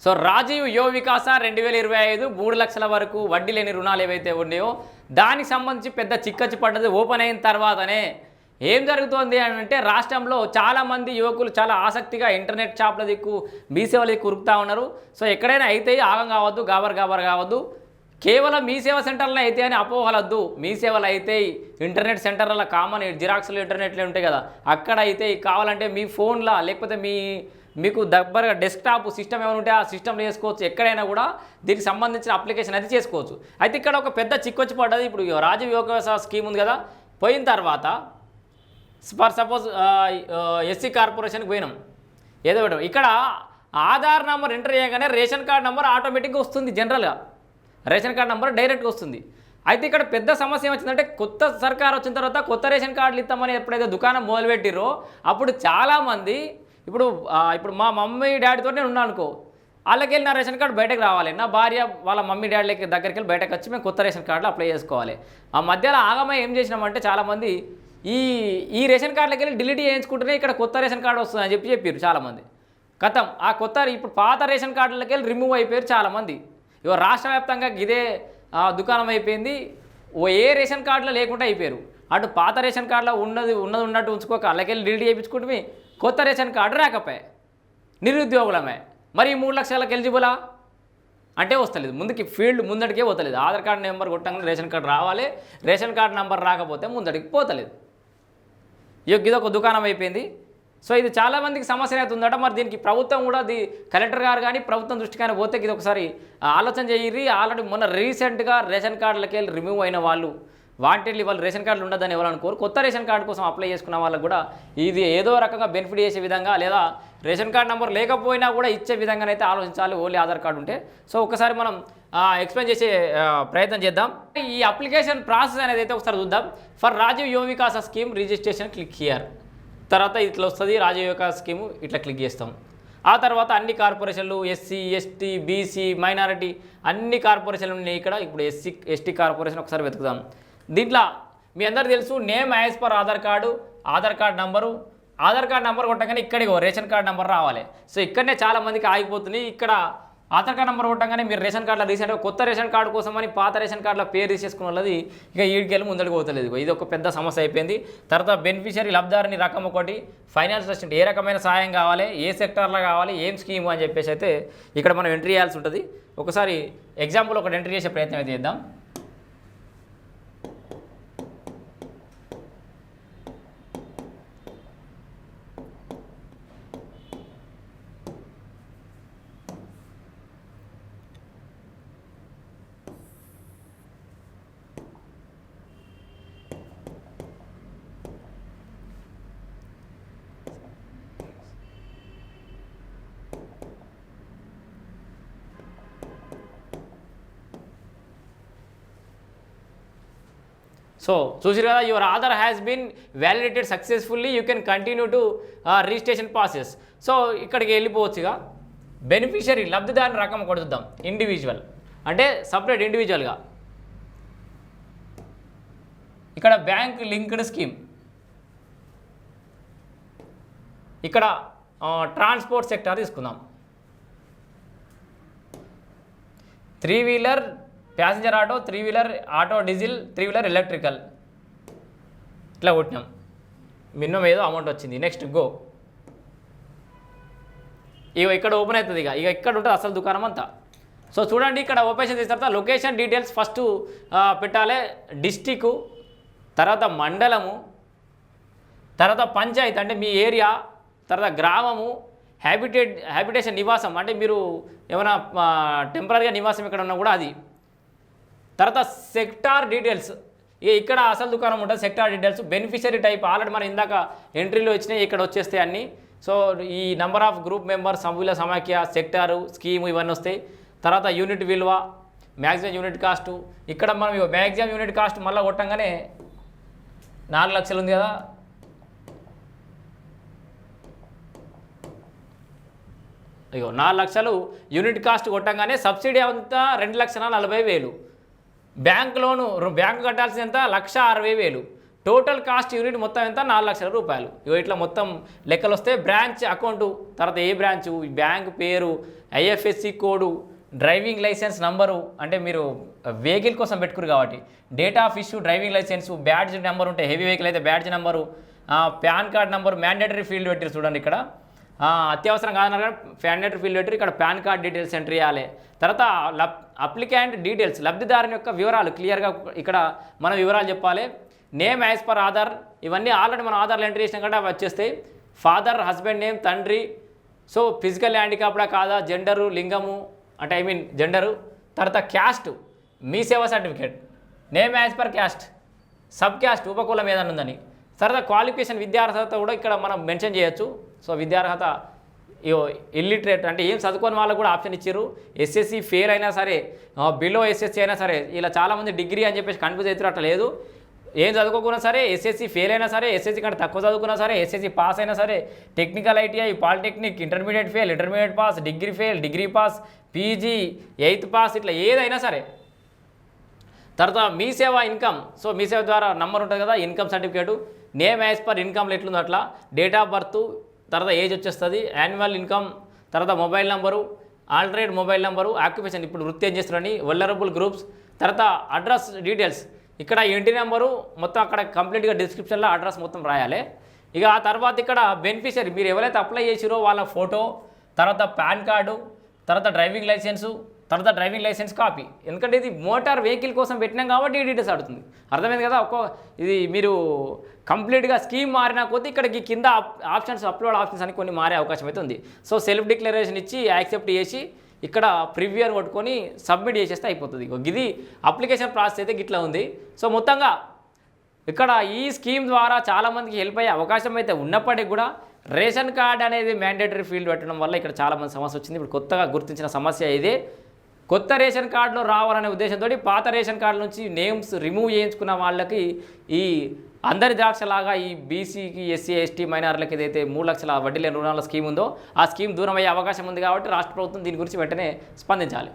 So Rajiv యువ వికాస 2025 3 లక్షల వరకు వడ్డీ లేని రుణాలు ఏవైతే ఉన్నాయో దానికి సంబంధించి పెద్ద చిక్కచ్చి పడ్డది. ఓపెన్ అయిన తర్వాతనే ఏం జరుగుతోంది అంటే రాష్ట్రంలో చాలామంది యువకులు చాలా ఆసక్తిగా ఇంటర్నెట్ షాప్ల దిక్కు మీ సేవల దిక్కు ఉరుకుతూ ఉన్నారు. సో ఎక్కడైనా అయితే ఆగం కావద్దు, గాబర్ కావద్దు. కేవలం మీ సేవ సెంటర్లో అయితే అని అపోహలద్దు. మీ సేవలు అయితే ఇంటర్నెట్ సెంటర్ల కామన్ జిరాక్స్లు ఇంటర్నెట్లు ఉంటాయి కదా, అక్కడ అయితే కావాలంటే మీ ఫోన్లో లేకపోతే మీకు దగ్గరగా డెస్క్టాప్ సిస్టమ్ ఏమైనా ఉంటే ఆ సిస్టమ్లో చేసుకోవచ్చు. ఎక్కడైనా కూడా దీనికి సంబంధించిన అప్లికేషన్ అయితే చేసుకోవచ్చు. అయితే ఇక్కడ ఒక పెద్ద చిక్కొచ్చి పడ్డది. ఇప్పుడు రాజీవ్ యువ వికాస స్కీమ్ ఉంది కదా, పోయిన తర్వాత ఫర్ సపోజ్ ఎస్సీ కార్పొరేషన్కి పోయినాం, ఏదో పెట్టాం. ఇక్కడ ఆధార్ నెంబర్ ఎంటర్ చేయగానే రేషన్ కార్డ్ నెంబర్ ఆటోమేటిక్గా వస్తుంది. జనరల్గా రేషన్ కార్డ్ నెంబర్ డైరెక్ట్గా వస్తుంది. అయితే ఇక్కడ పెద్ద సమస్య ఏమొచ్చిందంటే కొత్త సర్కార్ వచ్చిన తర్వాత కొత్త రేషన్ కార్డులు ఇస్తామని ఎప్పుడైతే దుకాణం మొదలుపెట్టిరో అప్పుడు చాలామంది ఇప్పుడు మా మమ్మీ డాడీతో నేను ఉన్నాను అనుకో, వాళ్ళకి వెళ్ళి నా రేషన్ కార్డు బయటకు రావాలి, నా భార్య వాళ్ళ మమ్మీ డాడీలకి దగ్గరికి వెళ్ళి బయటకు వచ్చి మేము కొత్త రేషన్ కార్డులు అప్లై చేసుకోవాలి. ఆ మధ్యలో ఆగమై ఏం చేసినామంటే చాలామంది ఈ రేషన్ కార్డులకి వెళ్ళి డిలీట్ చేయించుకుంటేనే ఇక్కడ కొత్త రేషన్ కార్డు వస్తుంది అని చెప్పారు చాలామంది. కథం ఆ కొత్త ఇప్పుడు పాత రేషన్ కార్డులకి వెళ్ళి రిమూవ్ అయిపోయారు చాలామంది. ఇవ రాష్ట్ర వ్యాప్తంగా ఇదే దుకాణం అయిపోయింది. ఏ రేషన్ కార్డులో లేకుండా అయిపోయారు. అటు పాత రేషన్ కార్డులో ఉన్నది ఉన్నట్టు ఉంచుకోక అలాకెళ్ళి డిలీట్ చేయించుకుంటే కొత్త రేషన్ కార్డు రాకపోయా, నిరుద్యోగులమే. మరి 3 లక్షలకు ఎలిజిబులా అంటే వస్తలేదు, ముందటికే పోతలేదు. ఆధార్ కార్డు నెంబర్ కొట్టగానే రేషన్ కార్డు రావాలి, రేషన్ కార్డు నెంబర్ రాకపోతే ముందటికి పోతలేదు. ఇది ఒక దుకాణం అయిపోయింది. సో ఇది చాలామందికి సమస్య అవుతుందట. మరి దీనికి ప్రభుత్వం కూడా కలెక్టర్ గారు కానీ ప్రభుత్వం దృష్టికైనా పోతే ఇది ఒకసారి ఆలోచన చేయరి. ఆల్రెడీ మొన్న రీసెంట్గా రేషన్ కార్డులకి వెళ్ళి రిమూవ్ అయిన వాళ్ళు వాంటెడ్లీ వాళ్ళు రేషన్ కార్డులు ఉండదని ఎవరనుకోరు. కొత్త రేషన్ కార్డు కోసం అప్లై చేసుకున్న వాళ్ళకు కూడా ఇది ఏదో రకంగా బెనిఫిట్ చేసే విధంగా లేదా రేషన్ కార్డు నెంబర్ లేకపోయినా కూడా ఇచ్చే విధంగానైతే ఆలోచించాలి ఓన్లీ ఆధార్ కార్డు ఉంటే. సో ఒకసారి మనం ఎక్స్ప్లెయిన్ చేసే ప్రయత్నం చేద్దాం. ఈ అప్లికేషన్ ప్రాసెస్ అనేది అయితే ఒకసారి చూద్దాం. ఫర్ రాజీవ్ యువ వికాస స్కీమ్ రిజిస్ట్రేషన్ క్లిక్ హియర్. తర్వాత ఇట్లా వస్తుంది రాజీవ్ యువ వికాస స్కీము, ఇట్లా క్లిక్ చేస్తాం. ఆ తర్వాత అన్ని కార్పొరేషన్లు ఎస్సీ ఎస్టీ బీసీ మైనారిటీ అన్ని కార్పొరేషన్లు ఉన్నాయి ఇక్కడ. ఇప్పుడు ఎస్టీ కార్పొరేషన్ ఒకసారి వెతుకుదాం. దీంట్లో మీ అందరికీ తెలుసు name as per Aadhaar card number. Aadhaar card number కొట్టగానే ఇక్కడికి రేషన్ కార్డ్ నెంబర్ రావాలి. సో ఇక్కడనే చాలామందికి ఆగిపోతుంది. ఇక్కడ ఆధార్ కార్డ్ నెంబర్ కొట్టగానే మీరు రేషన్ కార్డులో రీసెంట్గా కొత్త రేషన్ కార్డు కోసమని పాత రేషన్ కార్డులో పేరు తీసేసుకున్న వాళ్ళది ఇక ఈడికెళ్ళి ముందడికి పోతలేదు. ఇది ఒక పెద్ద సమస్య అయిపోయింది. తర్వాత బెనిఫిషియరీ లబ్ధారిని రకం ఒకటి, ఫైనాన్స్ అసిస్టెంట్ ఏ రకమైన సాయం కావాలి, ఏ సెక్టార్లో కావాలి, ఏం స్కీము అని చెప్పేసి అయితే ఇక్కడ మనం ఎంట్రీ చేయాల్సి ఉంటుంది. ఒకసారి ఎగ్జాంపుల్ ఒకటి ఎంట్రీ చేసే ప్రయత్నం అయితే చేద్దాం. సో చూసారు కదా, your Aadhaar has been validated successfully, you can continue to registration process. So ఇక్కడికి వెళ్ళిపోవచ్చుగా. బెనిఫిషియరీ లబ్ధిదారుని రకం కొడుద్దాం. ఇండివిజువల్ అంటే సపరేట్ ఇండివిజువల్గా. ఇక్కడ బ్యాంక్ లింక్డ్ స్కీమ్, ఇక్కడ ట్రాన్స్పోర్ట్ సెక్టార్ తీసుకుందాం. 3 wheeler passenger auto, 3 wheeler auto diesel, 3 wheeler electrical ఇట్లా కొట్టినాం. మినిమం ఏదో అమౌంట్ వచ్చింది. Next go. ఇక్కడ ఓపెన్ అవుతుంది. ఇక ఇక్కడ ఉంటుంది అసలు దుకాణం అంతా. సో చూడండి, ఇక్కడ ఓపెన్ చేసిన తర్వాత లొకేషన్ డీటెయిల్స్ ఫస్ట్ పెట్టాలి. డిస్టిక్, తర్వాత మండలము, తర్వాత పంచాయతీ అంటే మీ ఏరియా, తర్వాత గ్రామము, హ్యాబిటేషన్ నివాసం అంటే మీరు ఏమైనా టెంపరీగా నివాసం ఇక్కడ ఉన్నా కూడా అది. తర్వాత సెక్టార్ డీటెయిల్స్, ఇక్కడ అసలు దుకాణం ఉంటుంది. Sector details, beneficiary type already మనం ఇందాక ఎంట్రీలో వచ్చినాయి, ఇక్కడ వచ్చేస్తాయి అన్నీ. సో ఈ నెంబర్ ఆఫ్ గ్రూప్ మెంబర్, సభ్యుల సమాఖ్య, సెక్టారు, స్కీము ఇవన్నీ వస్తాయి. తర్వాత యూనిట్ విలువ, మ్యాక్సిమం యూనిట్ కాస్టు. ఇక్కడ మనం మ్యాక్సిమం యూనిట్ కాస్ట్ మళ్ళీ కొట్టంగానే 4 లక్షలు ఉంది కదా, అయ్యో 4 లక్షలు యూనిట్ కాస్ట్ కొట్టంగానే సబ్సిడీ అంతా 2,40,40,000. బ్యాంక్ లోను బ్యాంకు కట్టాల్సింది ఎంత 1,60,000. టోటల్ కాస్ట్ యూనిట్ మొత్తం ఎంత 4 లక్షల రూపాయలు. ఇగో ఇట్లా మొత్తం లెక్కలు వస్తే బ్రాంచ్ అకౌంటు, తర్వాత ఏ బ్రాంచు, బ్యాంక్ పేరు, IFSC code, driving licence number, అంటే మీరు వెహికల్ కోసం పెట్టుకురు కాబట్టి date of issue, driving licence, badge number ఉంటే హెవీ వెహికల్ అయితే badge number, PAN card number, mandatory field పెట్టారు చూడండి ఇక్కడ. అత్యవసరం కాదన్నారు కానీ మ్యాండేటరీ ఫీల్డ్ పెట్టారు. ఇక్కడ పాన్ కార్డ్ డీటెయిల్స్ ఎంట్రీ చేయాలి. తర్వాత అప్లికెంట్ డీటెయిల్స్, లబ్ధిదారుని యొక్క వివరాలు క్లియర్గా ఇక్కడ మనం వివరాలు చెప్పాలి. నేమ్ యాజ్ పర్ ఆధార్, ఇవన్నీ ఆల్రెడీ మనం ఆధార్లో ఎంట్రీ చేసినా కంటే అవి వచ్చేస్తాయి. ఫాదర్, హస్బెండ్ నేమ్, తండ్రి, సో ఫిజికల్ హ్యాండిక్యాప్డా కాదా, జెండరు, లింగము అంటే జెండరు, తర్వాత క్యాస్ట్, మీ సేవా certificate, name as per caste, sub caste ఉపకులం ఏదైనా ఉందని, తర్వాత క్వాలిఫికేషన్ విద్యార్హత కూడా ఇక్కడ మనం మెన్షన్ చేయొచ్చు. సో విద్యార్హత ఇల్లిటరేట్ అంటే ఏం చదువుకోని వాళ్ళకు కూడా ఆప్షన్ ఇచ్చారు. ఎస్ఎస్సి ఫెయిల్ అయినా సరే, బిలో ఎస్ఎస్సి అయినా సరే, ఇలా చాలామంది డిగ్రీ అని చెప్పేసి కన్ఫ్యూజ్ అవుతారు. అట్లా లేదు, ఏం చదువుకోకున్నా సరే, ఎస్ఎస్సి ఫెయిల్ అయినా సరే, ఎస్ఎస్సి కంటే తక్కువ చదువుకున్నా సరే, ఎస్ఎస్సి పాస్ అయినా సరే, technical ITI, polytechnic, intermediate fail, intermediate pass, degree fail, degree pass, PG, 8th pass, ఇట్లా ఏదైనా సరే. తర్వాత మీ సేవ ఇన్కమ్, సో మీ సేవ ద్వారా నంబర్ ఉంటుంది కదా, income certificate, name as per ఇన్కమ్లో ఎట్లుందో అట్లా, డేట్ ఆఫ్ బర్త్, తర్వాత ఏజ్ వచ్చేస్తుంది, యాన్యువల్ ఇన్కమ్, తర్వాత mobile number, alternate mobile number, occupation ఇప్పుడు వృత్తి ఏం చేస్తున్నారని, వల్నరబుల్ గ్రూప్స్, తర్వాత అడ్రస్ డీటెయిల్స్, ఇక్కడ ఇంటి నెంబరు మొత్తం అక్కడ కంప్లీట్గా డిస్క్రిప్షన్లో అడ్రస్ మొత్తం రాయాలి. ఇక ఆ తర్వాత ఇక్కడ బెనిఫిషియరీ, మీరు ఎవరైతే అప్లై చేసిరో వాళ్ళ ఫోటో, తర్వాత పాన్ కార్డు, తర్వాత డ్రైవింగ్ లైసెన్సు, తర్వాత డ్రైవింగ్ లైసెన్స్ కాపీ. ఎందుకంటే ఇది మోటార్ వెహికల్ కోసం పెట్టినాం కాబట్టి ఈ డీటెయిల్స్ అడుగుతుంది. అర్థమైంది కదా. ఇది మీరు కంప్లీట్గా స్కీమ్ మారినా కొద్దీ ఇక్కడికి కింద ఆప్షన్స్, అప్లోడ్ ఆప్షన్స్ అని కొన్ని మారే అవకాశం అయితే ఉంది. సో సెల్ఫ్ డిక్లరేషన్ ఇచ్చి యాక్సెప్ట్ చేసి ఇక్కడ ప్రివ్యూ అని కొట్టుకొని సబ్మిట్ చేసేస్తే అయిపోతుంది. ఇది అప్లికేషన్ ప్రాసెస్ అయితే గిట్లా ఉంది. సో మొత్తంగా ఇక్కడ ఈ స్కీమ్ ద్వారా చాలామందికి హెల్ప్ అయ్యే అవకాశం అయితే ఉన్నప్పటికీ కూడా రేషన్ కార్డ్ అనేది మ్యాండేటరీ ఫీల్డ్ పెట్టడం వల్ల ఇక్కడ చాలామంది సమస్య వచ్చింది. ఇప్పుడు కొత్తగా గుర్తించిన సమస్య ఇదే. కొత్త రేషన్ కార్డులో రావాలనే ఉద్దేశంతో పాత రేషన్ కార్డు నుంచి నేమ్స్ రిమూవ్ చేయించుకున్న వాళ్ళకి ఈ అందరి ద్రాక్షలాగా ఈ బీసీకి, ఎస్సీ, ఎస్టీ మైనార్లకు ఏదైతే 3 లక్షల వడ్డీ లేని రుణాల స్కీమ్ ఉందో ఆ స్కీమ్ దూరం అయ్యే అవకాశం ఉంది. కాబట్టి రాష్ట్ర ప్రభుత్వం దీని గురించి వెంటనే స్పందించాలి.